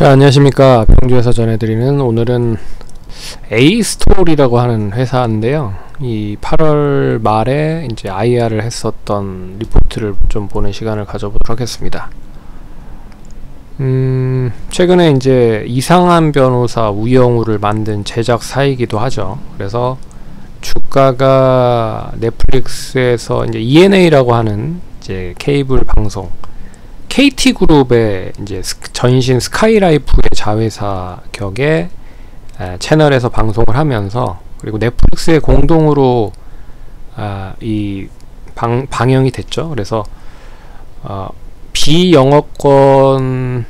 자, 안녕하십니까. 병주에서 전해드리는 오늘은 A스토리라고 하는 회사인데요. 이 8월 말에 이제 IR을 했었던 리포트를 좀 보는 시간을 가져보도록 하겠습니다. 최근에 이제 이상한 변호사 우영우를 만든 제작사이기도 하죠. 그래서 주가가 넷플릭스에서 이제 ENA라고 하는 이제 케이블 방송 KT그룹의 이제 전신 스카이라이프의 자회사 격의 채널에서 방송을 하면서, 그리고 넷플릭스에 공동으로 이 방영이 됐죠. 그래서 비영업권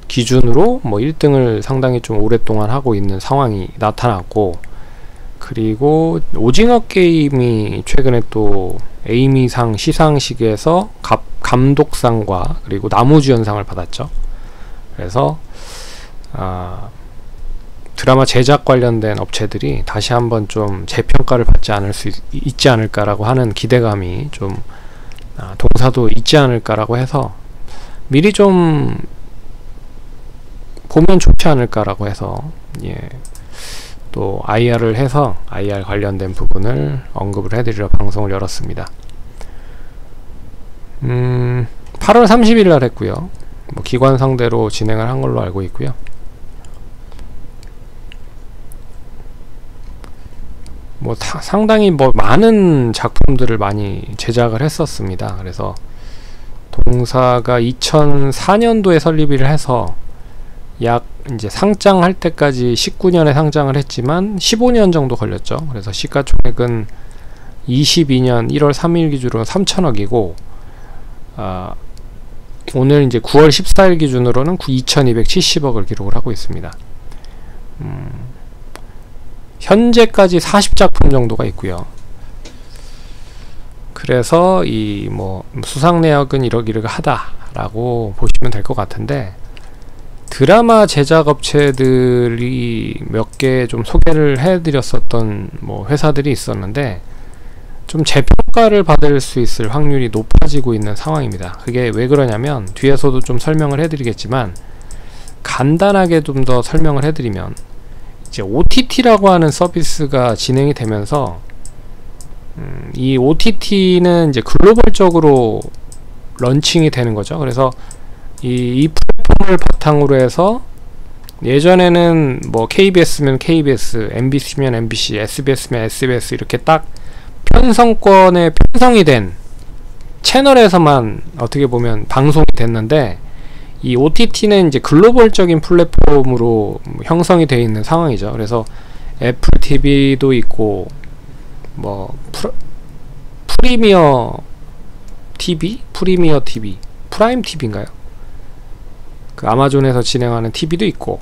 기준으로 뭐 1등을 상당히 좀 오랫동안 하고 있는 상황이 나타났고, 그리고 오징어 게임이 최근에 또 에이미상 시상식에서 감독상과 그리고 나무주연상을 받았죠. 그래서 드라마 제작 관련된 업체들이 다시 한번 좀 재평가를 받지 않을 수 있지 않을까라고 하는 기대감이 좀 동사도 있지 않을까라고 해서 미리 좀 보면 좋지 않을까라고 해서 또 IR을 해서 IR 관련된 부분을 언급을 해드리러 방송을 열었습니다. 8월 30일 날 했고요. 뭐 기관 상대로 진행을 한 걸로 알고 있고요. 뭐 상당히 뭐 많은 작품들을 많이 제작을 했었습니다. 그래서 동사가 2004년도에 설립을 해서 약 이제 상장할 때까지 19년에 상장을 했지만 15년 정도 걸렸죠. 그래서 시가총액은 22년 1월 3일 기준으로 3천억이고, 오늘 이제 9월 14일 기준으로는 2270억을 기록을 하고 있습니다. 현재까지 40작품 정도가 있고요. 그래서 이 뭐 수상 내역은 이러기러하다라고 보시면 될 것 같은데, 드라마 제작 업체들이 몇 개 좀 소개를 해드렸었던 뭐 회사들이 있었는데, 좀 재평가를 받을 수 있을 확률이 높아지고 있는 상황입니다. 그게 왜 그러냐면, 뒤에서도 좀 설명을 해드리겠지만 간단하게 좀 더 설명을 해드리면, 이제 OTT라고 하는 서비스가 진행이 되면서 이 OTT는 이제 글로벌적으로 런칭이 되는 거죠. 그래서 이 플랫폼을 바탕으로 해서 예전에는 뭐 KBS면 KBS, MBC면 MBC, SBS면 SBS 이렇게 딱 편성권에 편성이 된 채널에서만 어떻게 보면 방송이 됐는데, 이 OTT는 이제 글로벌적인 플랫폼으로 형성이 되어 있는 상황이죠. 그래서 애플 TV도 있고, 뭐 프리미어 TV, 프라임 TV인가요? 그 아마존에서 진행하는 TV도 있고,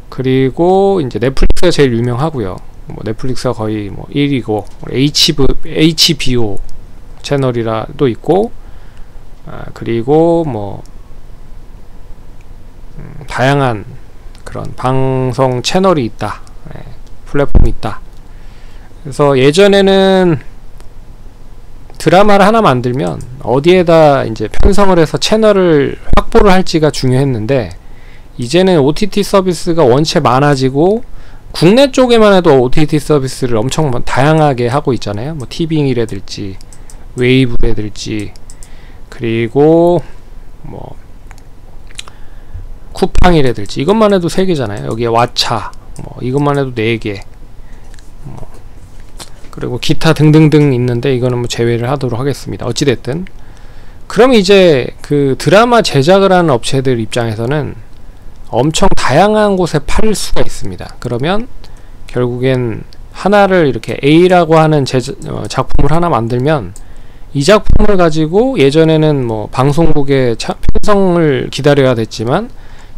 그리고 이제 넷플릭스가 제일 유명하고요. 뭐 넷플릭스가 거의 뭐 1위고, HBO 채널이라도 있고, 그리고 뭐 다양한 그런 방송 채널이 있다, 플랫폼이 있다. 그래서 예전에는 드라마를 하나 만들면 어디에다 이제 편성을 해서 채널을 확보를 할지가 중요했는데, 이제는 OTT 서비스가 원체 많아지고, 국내 쪽에만 해도 OTT 서비스를 엄청 다양하게 하고 있잖아요. 뭐 티빙이라든지 웨이브라든지, 그리고 뭐 쿠팡이라든지, 이것만 해도 3개잖아요. 여기에 왓챠, 뭐 이것만 해도 4개, 뭐 그리고 기타 등등등 있는데, 이거는 뭐 제외를 하도록 하겠습니다. 어찌됐든, 그럼 이제 그 드라마 제작을 하는 업체들 입장에서는 엄청 다양한 곳에 팔 수가 있습니다. 그러면 결국엔 하나를 이렇게 A라고 하는 작품을 하나 만들면, 이 작품을 가지고 예전에는 뭐 방송국의 편성을 기다려야 됐지만,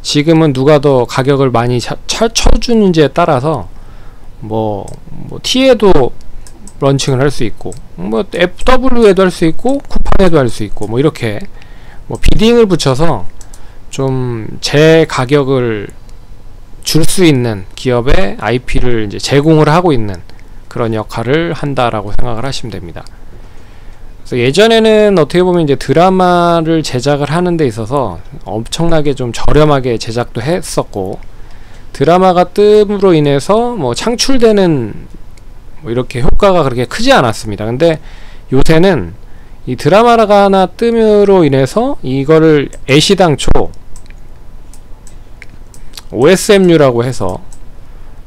지금은 누가 더 가격을 많이 쳐주는지에 따라서 뭐 T에도 런칭을 할 수 있고, 뭐 FW에도 할 수 있고, 쿠팡에도 할 수 있고, 뭐 이렇게 뭐 비딩을 붙여서 좀 제 가격을 줄 수 있는 기업의 IP를 이제 제공을 하고 있는 그런 역할을 한다라고 생각을 하시면 됩니다. 그래서 예전에는 어떻게 보면 이제 드라마를 제작을 하는 데 있어서 엄청나게 좀 저렴하게 제작도 했었고, 드라마가 뜸으로 인해서 뭐 창출되는 뭐 이렇게 효과가 그렇게 크지 않았습니다. 근데 요새는 이 드라마가 하나 뜸으로 인해서 이거를 애시당초 OSMU라고 해서,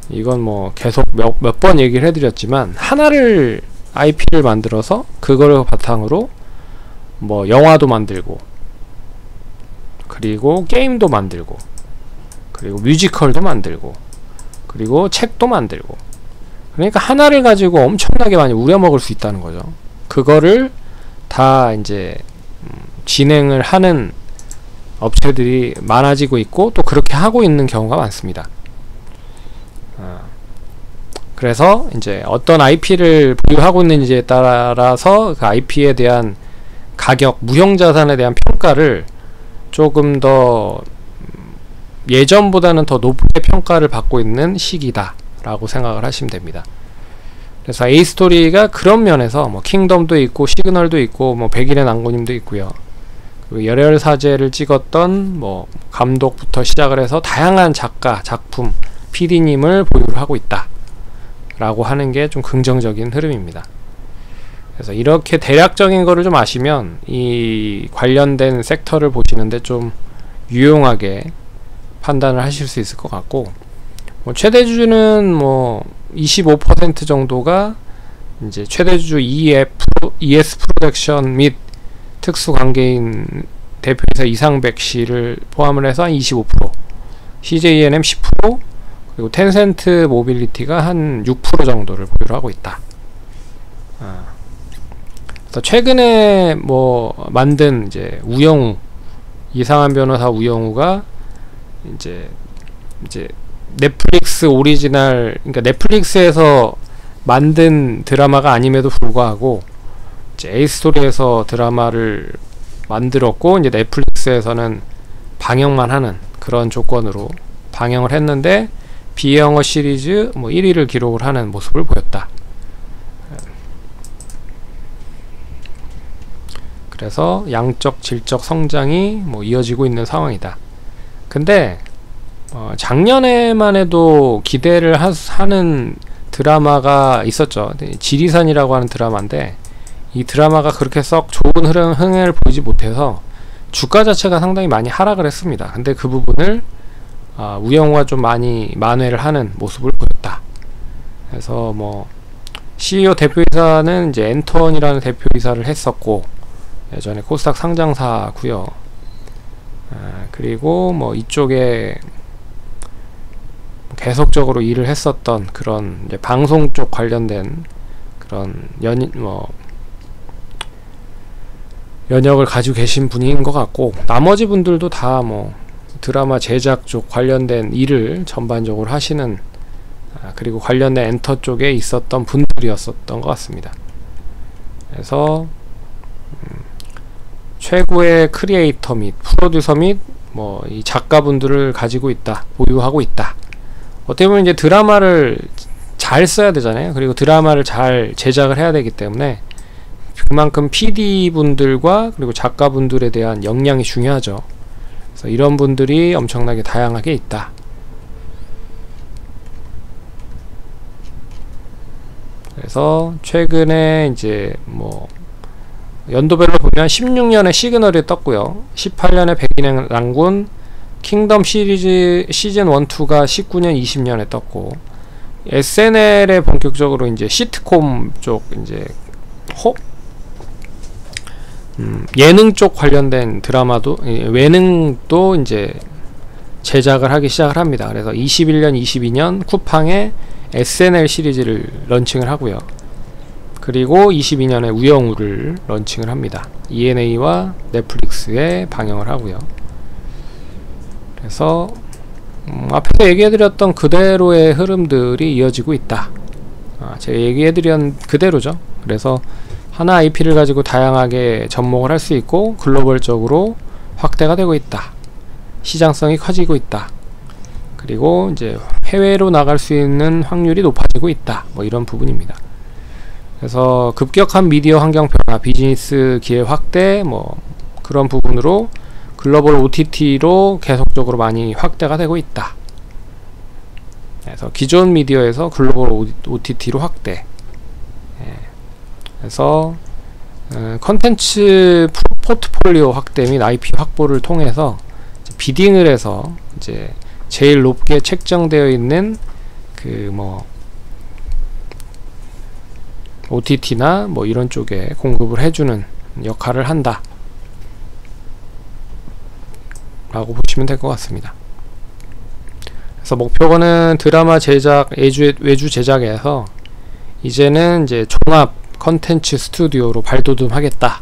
이건 뭐 계속 몇 번 얘기를 해드렸지만, 하나를 IP를 만들어서 그거를 바탕으로 뭐 영화도 만들고, 그리고 게임도 만들고, 그리고 뮤지컬도 만들고, 그리고 책도 만들고, 그러니까 하나를 가지고 엄청나게 많이 우려먹을 수 있다는 거죠. 그거를 다 이제 진행을 하는 업체들이 많아지고 있고, 또 그렇게 하고 있는 경우가 많습니다. 그래서 이제 어떤 IP를 보유하고 있는지에 따라서 그 IP에 대한 가격, 무형자산에 대한 평가를 조금 더 예전보다는 더 높게 평가를 받고 있는 시기다 라고 생각을 하시면 됩니다. 그래서 A스토리가 그런 면에서 뭐 킹덤도 있고 시그널도 있고 뭐 백일의 난고님도 있고요, 그리고 열혈 사제를 찍었던 뭐 감독부터 시작을 해서 다양한 작가, 작품, PD님을 보유를 하고 있다 라고 하는 게 좀 긍정적인 흐름입니다. 그래서 이렇게 대략적인 거를 좀 아시면 이 관련된 섹터를 보시는데 좀 유용하게 판단을 하실 수 있을 것 같고, 뭐 최대주주는 뭐 25% 정도가 이제 최대주주 ES 프로덕션 및 특수관계인 대표이사 이상백 씨를 포함을 해서 한 25%, CJENM 10%, 그리고 텐센트 모빌리티가 한 6% 정도를 보유를 하고 있다. 그래서 최근에 뭐 만든 이제 우영우, 이상한 변호사 우영우가 이제 넷플릭스 오리지널, 그러니까 넷플릭스에서 만든 드라마가 아님에도 불구하고 이제 A스토리에서 드라마를 만들었고, 이제 넷플릭스에서는 방영만 하는 그런 조건으로 방영을 했는데 비영어 시리즈 뭐 1위를 기록을 하는 모습을 보였다. 그래서 양적 질적 성장이 뭐 이어지고 있는 상황이다. 근데 작년에만 해도 기대를 하는 드라마가 있었죠. 지리산이라고 하는 드라마인데, 이 드라마가 그렇게 썩 좋은 흥행을 보이지 못해서 주가 자체가 상당히 많이 하락을 했습니다. 근데 그 부분을 우영우가 좀 많이 만회를 하는 모습을 보였다. 그래서 뭐 CEO 대표이사는 이제 엔턴이라는 대표이사를 했었고, 예전에 코스닥 상장사고요. 그리고 뭐 이쪽에 계속적으로 일을 했었던 그런 이제 방송 쪽 관련된 그런 연역을 가지고 계신 분인 것 같고, 나머지 분들도 다 뭐 드라마 제작 쪽 관련된 일을 전반적으로 하시는, 그리고 관련된 엔터 쪽에 있었던 분들이었었던 것 같습니다. 그래서 최고의 크리에이터 및 프로듀서 및 뭐 이 작가분들을 가지고 있다, 보유하고 있다. 어떻게 보면 이제 드라마를 잘 써야 되잖아요. 그리고 드라마를 잘 제작을 해야 되기 때문에 그만큼 PD분들과 그리고 작가분들에 대한 역량이 중요하죠. 그래서 이런 분들이 엄청나게 다양하게 있다. 그래서 최근에 이제 뭐 연도별로 보면 16년에 시그널이 떴고요, 18년에 백인의 난군, 킹덤 시리즈 시즌 1, 2가 19년, 20년에 떴고, SNL에 본격적으로 이제 시트콤 쪽 이제 예능 쪽 관련된 드라마도, 예능도 이제 제작을 하기 시작을 합니다. 그래서 21년, 22년 쿠팡에 SNL 시리즈를 런칭을 하고요. 그리고 22년에 우영우를 런칭을 합니다. ENA와 넷플릭스에 방영을 하고요. 그래서 앞에서 얘기해드렸던 그대로의 흐름들이 이어지고 있다. 제가 얘기해드린 그대로죠. 그래서 하나 IP를 가지고 다양하게 접목을 할 수 있고 글로벌적으로 확대가 되고 있다. 시장성이 커지고 있다. 그리고 이제 해외로 나갈 수 있는 확률이 높아지고 있다. 뭐 이런 부분입니다. 그래서 급격한 미디어 환경 변화, 비즈니스 기회 확대, 뭐 그런 부분으로 글로벌 OTT로 계속적으로 많이 확대가 되고 있다. 그래서 기존 미디어에서 글로벌 OTT로 확대. 그래서 컨텐츠 포트폴리오 확대 및 IP 확보를 통해서 비딩을 해서 이제 제일 높게 책정되어 있는 그 뭐 OTT나 뭐 이런 쪽에 공급을 해주는 역할을 한다 라고 보시면 될 것 같습니다. 그래서 목표는 드라마 제작, 외주 제작에서 이제는 이제 종합 컨텐츠 스튜디오로 발돋움하겠다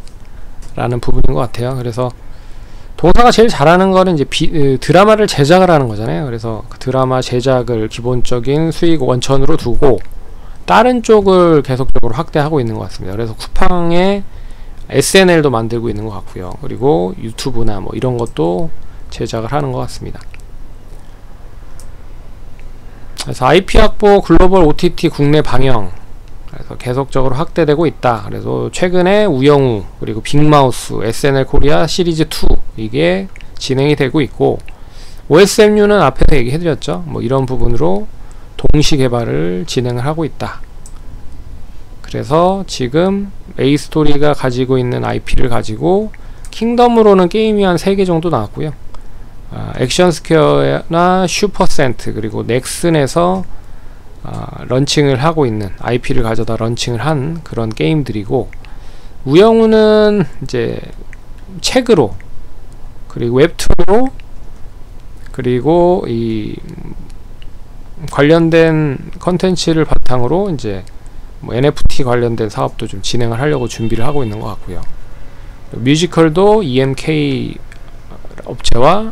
라는 부분인 것 같아요. 그래서 동사가 제일 잘하는 거는 이제 드라마를 제작을 하는 거잖아요. 그래서 그 드라마 제작을 기본적인 수익 원천으로 두고 다른 쪽을 계속적으로 확대하고 있는 것 같습니다. 그래서 쿠팡에 SNL도 만들고 있는 것 같고요. 그리고 유튜브나 뭐 이런 것도 제작을 하는 것 같습니다. 그래서 IP 확보, 글로벌 OTT 국내 방영, 그래서 계속적으로 확대되고 있다. 그래서 최근에 우영우 그리고 빅마우스, SNL 코리아 시리즈 2 이게 진행이 되고 있고, OSMU는 앞에서 얘기해드렸죠. 뭐 이런 부분으로 동시 개발을 진행을 하고 있다. 그래서 지금 A스토리가 가지고 있는 IP를 가지고 킹덤으로는 게임이 한 3개 정도 나왔고요. 액션 스퀘어나 슈퍼센트 그리고 넥슨에서 런칭을 하고 있는 IP를 가져다 런칭을 한 그런 게임들이고, 우영우는 이제 책으로 그리고 웹툰으로 그리고 이 관련된 컨텐츠를 바탕으로 이제 뭐 NFT 관련된 사업도 좀 진행을 하려고 준비를 하고 있는 것 같고요. 뮤지컬도 EMK 업체와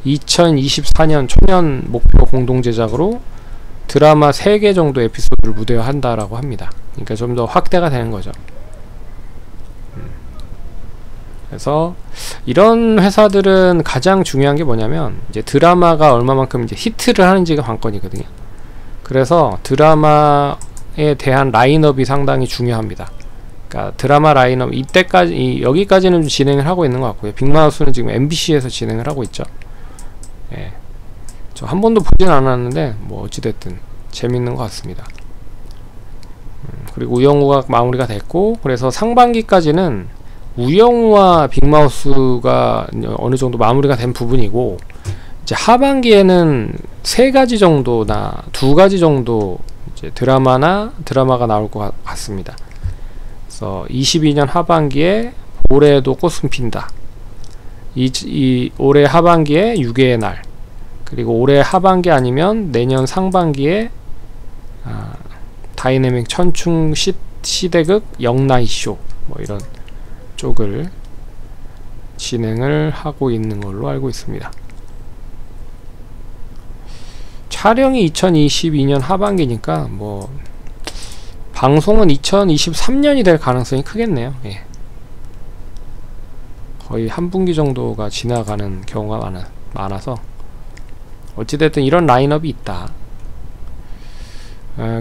2024년 초년 목표 공동 제작으로 드라마 3개 정도 에피소드를 무대화한다라고 합니다. 그러니까 좀 더 확대가 되는 거죠. 그래서 이런 회사들은 가장 중요한 게 뭐냐면 이제 드라마가 얼마만큼 이제 히트를 하는지가 관건이거든요. 그래서 드라마에 대한 라인업이 상당히 중요합니다. 그러니까 드라마 라인업 이때까지 여기까지는 진행을 하고 있는 것 같고요. 빅마우스는 지금 MBC에서 진행을 하고 있죠. 예. 저 한 번도 보진 않았는데 뭐 어찌됐든 재밌는 것 같습니다. 그리고 우영우가 마무리가 됐고, 그래서 상반기까지는 우영우와 빅마우스가 어느 정도 마무리가 된 부분이고, 이제 하반기에는 3가지 정도나 2가지 정도 이제 드라마가 나올 것 같습니다. 그래서 22년 하반기에 올해도 꽃은 핀다. 올해 하반기에 6회의 날, 그리고 올해 하반기 아니면 내년 상반기에 다이내믹 천충 시대극 영나이쇼 뭐 이런 쪽을 진행을 하고 있는 걸로 알고 있습니다. 촬영이 2022년 하반기니까 뭐 방송은 2023년이 될 가능성이 크겠네요. 예. 거의 한 분기 정도가 지나가는 경우가 많아서 어찌됐든 이런 라인업이 있다.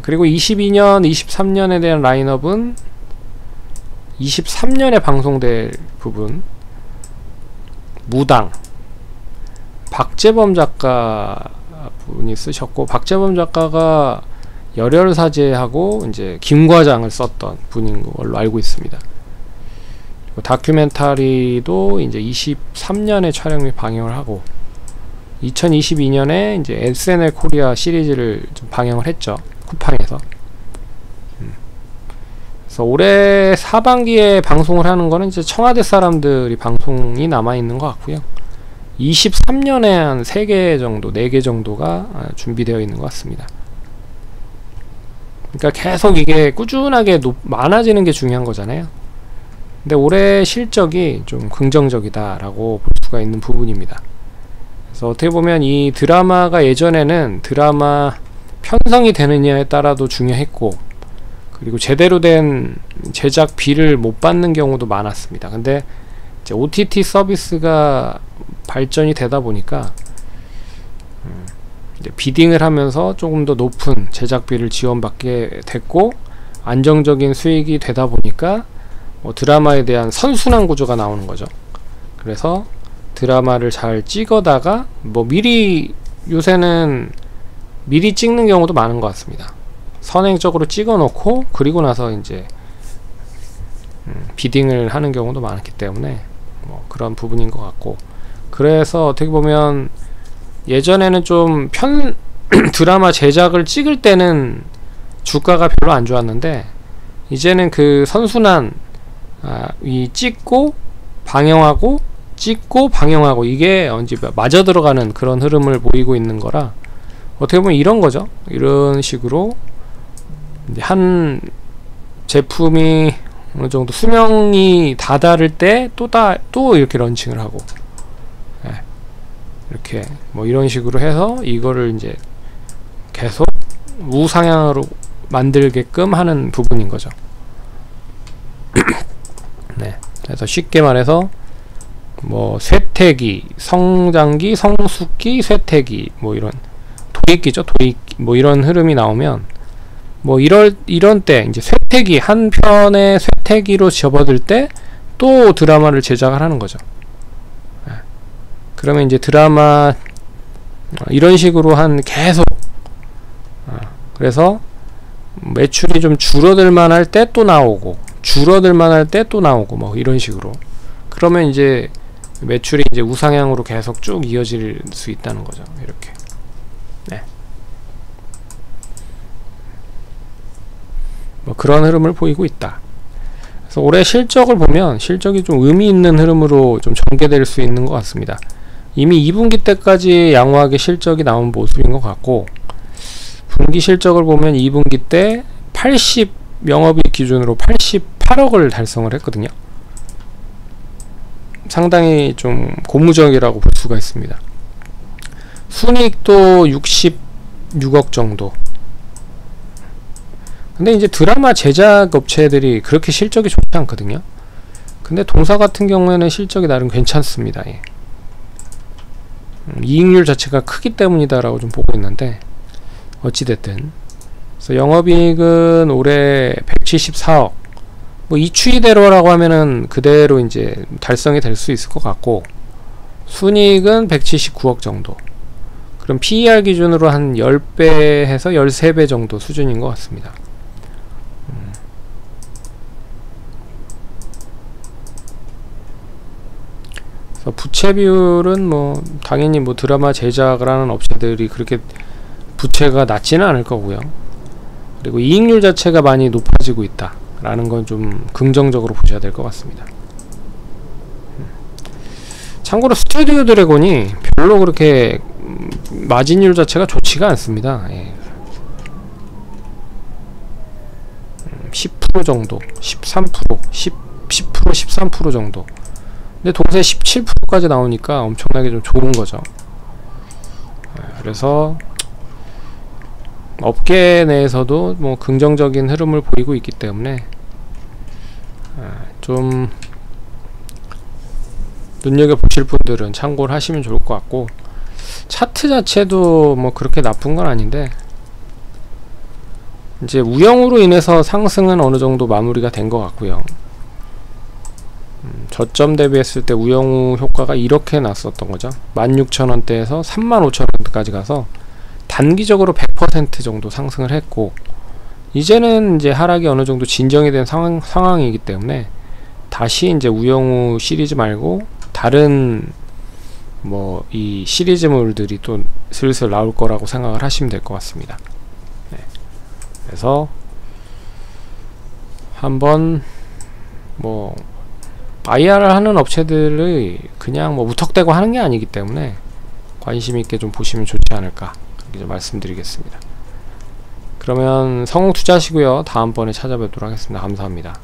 그리고 22년, 23년에 대한 라인업은 23년에 방송될 부분, 무당, 박재범 작가 분이 쓰셨고, 박재범 작가가 열혈사제하고 이제 김과장을 썼던 분인 걸로 알고 있습니다. 그리고 다큐멘터리도 이제 23년에 촬영 및 방영을 하고, 2022년에 이제 SNL 코리아 시리즈를 좀 방영을 했죠. 쿠팡에서. 그래서 올해 하반기에 방송을 하는 거는 이제 청와대 사람들이 방송이 남아있는 것 같고요. 23년에 한 3개 정도, 4개 정도가 준비되어 있는 것 같습니다. 그러니까 계속 이게 꾸준하게 많아지는 게 중요한 거잖아요. 근데 올해 실적이 좀 긍정적이다라고 볼 수가 있는 부분입니다. 그래서 어떻게 보면 이 드라마가 예전에는 드라마 편성이 되느냐에 따라도 중요했고, 그리고 제대로 된 제작비를 못 받는 경우도 많았습니다. 근데 이제 OTT 서비스가 발전이 되다 보니까 이제 비딩을 하면서 조금 더 높은 제작비를 지원받게 됐고, 안정적인 수익이 되다 보니까 뭐 드라마에 대한 선순환 구조가 나오는 거죠. 그래서 드라마를 잘 찍어다가 뭐 미리, 요새는 미리 찍는 경우도 많은 것 같습니다. 선행적으로 찍어 놓고 그리고 나서 이제 비딩을 하는 경우도 많기 때문에 뭐 그런 부분인 것 같고, 그래서 어떻게 보면 예전에는 좀 드라마 제작을 찍을 때는 주가가 별로 안 좋았는데, 이제는 그 선순환, 이 찍고 방영하고 찍고 방영하고 이게 언제 맞아 들어가는 그런 흐름을 보이고 있는 거라, 어떻게 보면 이런 거죠. 이런 식으로 한 제품이 어느 정도 수명이 다다를 때 또 이렇게 런칭을 하고, 이렇게 뭐 이런 식으로 해서 이거를 이제 계속 우상향으로 만들게끔 하는 부분인 거죠. 네. 그래서 쉽게 말해서 뭐 쇠퇴기, 성장기, 성숙기, 쇠퇴기, 뭐 이런 도입기죠. 도입, 뭐 이런 흐름이 나오면 뭐 이런 때 이제 쇠퇴기, 한 편의 쇠퇴기로 접어들 때 또 드라마를 제작을 하는 거죠. 그러면 이제 드라마 이런 식으로 한 계속, 그래서 매출이 좀 줄어들만 할 때 또 나오고 줄어들만 할 때 또 나오고 뭐 이런 식으로, 그러면 이제 매출이 이제 우상향으로 계속 쭉 이어질 수 있다는 거죠. 이렇게. 네. 뭐 그런 흐름을 보이고 있다. 그래서 올해 실적을 보면 실적이 좀 의미 있는 흐름으로 좀 전개될 수 있는 것 같습니다. 이미 2분기 때까지 양호하게 실적이 나온 모습인 것 같고, 분기 실적을 보면 2분기 때 영업이익 기준으로 88억을 달성을 했거든요. 상당히 좀 고무적이라고 볼 수가 있습니다. 순이익도 66억 정도. 근데 이제 드라마 제작 업체들이 그렇게 실적이 좋지 않거든요. 근데 동사 같은 경우에는 실적이 나름 괜찮습니다. 예. 이익률 자체가 크기 때문이다라고 좀 보고 있는데, 어찌됐든 그래서 영업이익은 올해 174억, 뭐 이 추이대로라고 하면은 그대로 이제 달성이 될 수 있을 것 같고, 순이익은 179억 정도. 그럼 PER 기준으로 한 10배 해서 13배 정도 수준인 것 같습니다. 그래서 부채 비율은 뭐 당연히 뭐 드라마 제작을 하는 업체들이 그렇게 부채가 낮지는 않을 거고요. 그리고 이익률 자체가 많이 높아지고 있다 라는 건 좀 긍정적으로 보셔야 될 것 같습니다. 참고로 스튜디오 드래곤이 별로 그렇게 마진율 자체가 좋지가 않습니다. 예. 10% 정도, 13%, 10% 13% 정도. 근데 동시에 17%까지 나오니까 엄청나게 좀 좋은 거죠. 그래서 업계 내에서도 뭐 긍정적인 흐름을 보이고 있기 때문에 좀 눈여겨보실 분들은 참고를 하시면 좋을 것 같고, 차트 자체도 뭐 그렇게 나쁜 건 아닌데, 이제 우영우로 인해서 상승은 어느 정도 마무리가 된 것 같고요. 저점 대비했을 때 우영우 효과가 이렇게 났었던 거죠. 16,000원대에서 35,000원대까지 가서 단기적으로 100% 정도 상승을 했고, 이제는 이제 하락이 어느 정도 진정이 된 상황이기 때문에 다시 이제 우영우 시리즈 말고 다른 뭐 이 시리즈물들이 또 슬슬 나올 거라고 생각을 하시면 될 것 같습니다. 네. 그래서 한번 뭐 IR을 하는 업체들을 그냥 뭐 무턱대고 하는 게 아니기 때문에 관심 있게 좀 보시면 좋지 않을까, 이렇게 좀 말씀드리겠습니다. 그러면 성공 투자하시고요. 다음번에 찾아뵙도록 하겠습니다. 감사합니다.